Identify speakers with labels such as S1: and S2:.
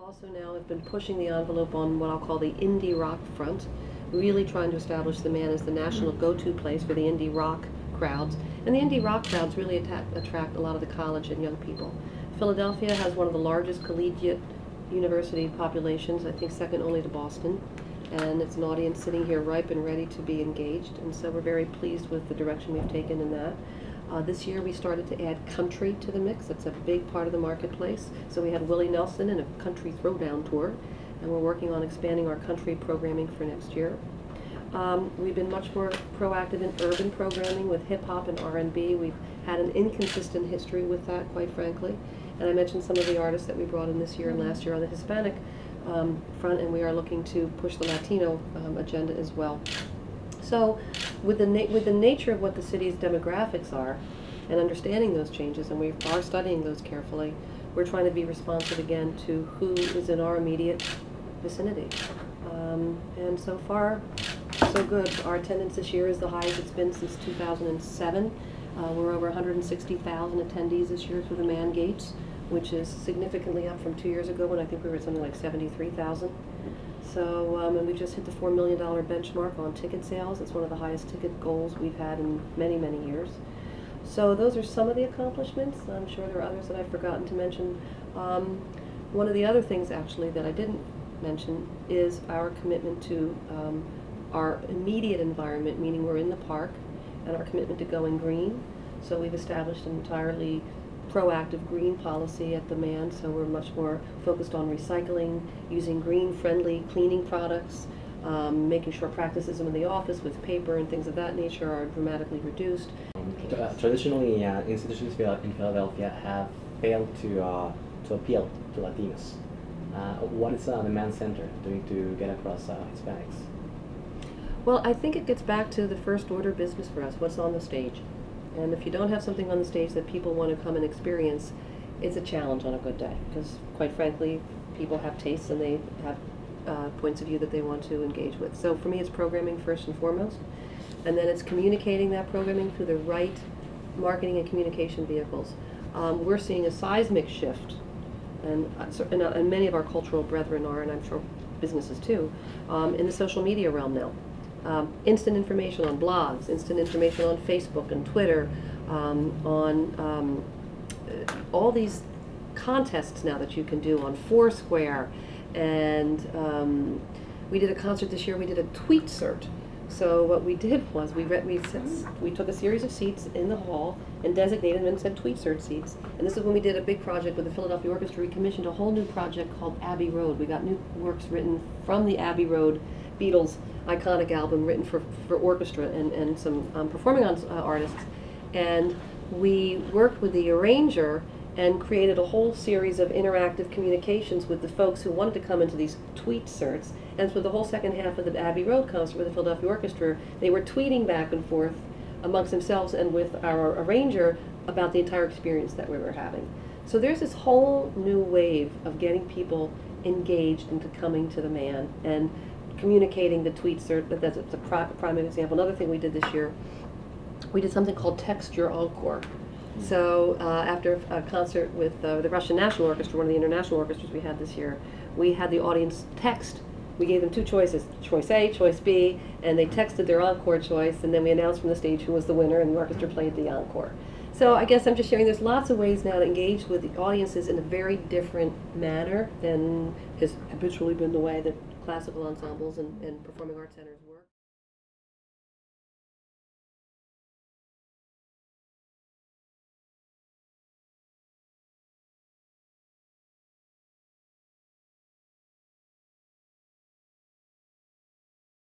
S1: Also now I've been pushing the envelope on what I'll call the indie rock front, really trying to establish the Mann as the national go-to place for the indie rock crowds. And the indie rock crowds really attract a lot of the college and young people. Philadelphia has one of the largest collegiate university populations, I think second only to Boston. And it's an audience sitting here ripe and ready to be engaged. And so we're very pleased with the direction we've taken in that. This year we started to add country to the mix. That's a big part of the marketplace. So we had Willie Nelson and a country throwdown tour, and we're working on expanding our country programming for next year. We've been much more proactive in urban programming with hip-hop and R&B. We've had an inconsistent history with that, quite frankly. And I mentioned some of the artists that we brought in this year and last year on the Hispanic front, and we are looking to push the Latino agenda as well. So with the nature of what the city's demographics are and understanding those changes, and we are studying those carefully, we're trying to be responsive again to who is in our immediate vicinity. And so far, so good. Our attendance this year is the highest it's been since 2007. We're over 160,000 attendees this year through the Mann Gates, which is significantly up from 2 years ago when I think we were at something like 73,000. So, and we just hit the $4 million benchmark on ticket sales. It's one of the highest ticket goals we've had in many, many years. So those are some of the accomplishments. I'm sure there are others that I've forgotten to mention. One of the other things, actually, that I didn't mention is our commitment to our immediate environment, meaning we're in the park, and our commitment to going green. So we've established an entirely proactive green policy at the Mann, so we're much more focused on recycling, using green-friendly cleaning products, making sure practices in the office with paper and things of that nature are dramatically reduced.
S2: Traditionally, institutions in Philadelphia have failed to appeal to Latinos. What is the Mann Center doing to get across Hispanics?
S1: Well, I think it gets back to the first order business for us, what's on the stage. And if you don't have something on the stage that people want to come and experience, it's a challenge on a good day. Because quite frankly, people have tastes and they have points of view that they want to engage with. So for me, it's programming first and foremost. And then it's communicating that programming through the right marketing and communication vehicles. We're seeing a seismic shift, and many of our cultural brethren are, and I'm sure businesses too, in the social media realm now. Instant information on blogs, instant information on Facebook and Twitter, on all these contests now that you can do on Foursquare. And we did a concert this year, we did a tweet cert. So what we did was we took a series of seats in the hall and designated them and said tweet cert seats. And this is when we did a big project with the Philadelphia Orchestra. We commissioned a whole new project called Abbey Road. We got new works written from the Abbey Road Beatles iconic album, written for orchestra and some performing artists. And we worked with the arranger and created a whole series of interactive communications with the folks who wanted to come into these tweet certs. And for the whole second half of the Abbey Road concert with the Philadelphia Orchestra, they were tweeting back and forth amongst themselves and with our arranger about the entire experience that we were having. So there's this whole new wave of getting people engaged into coming to the Mann and communicating the tweet cert. That's a prime example. Another thing we did this year, we did something called Text Your Encore. So after a concert with the Russian National Orchestra, one of the international orchestras we had this year, we had the audience text. We gave them two choices, choice A, choice B, and they texted their encore choice, and then we announced from the stage who was the winner, and the orchestra played the encore. So I guess I'm just sharing there's lots of ways now to engage with the audiences in a very different manner than has habitually been the way that classical ensembles and performing arts centers work.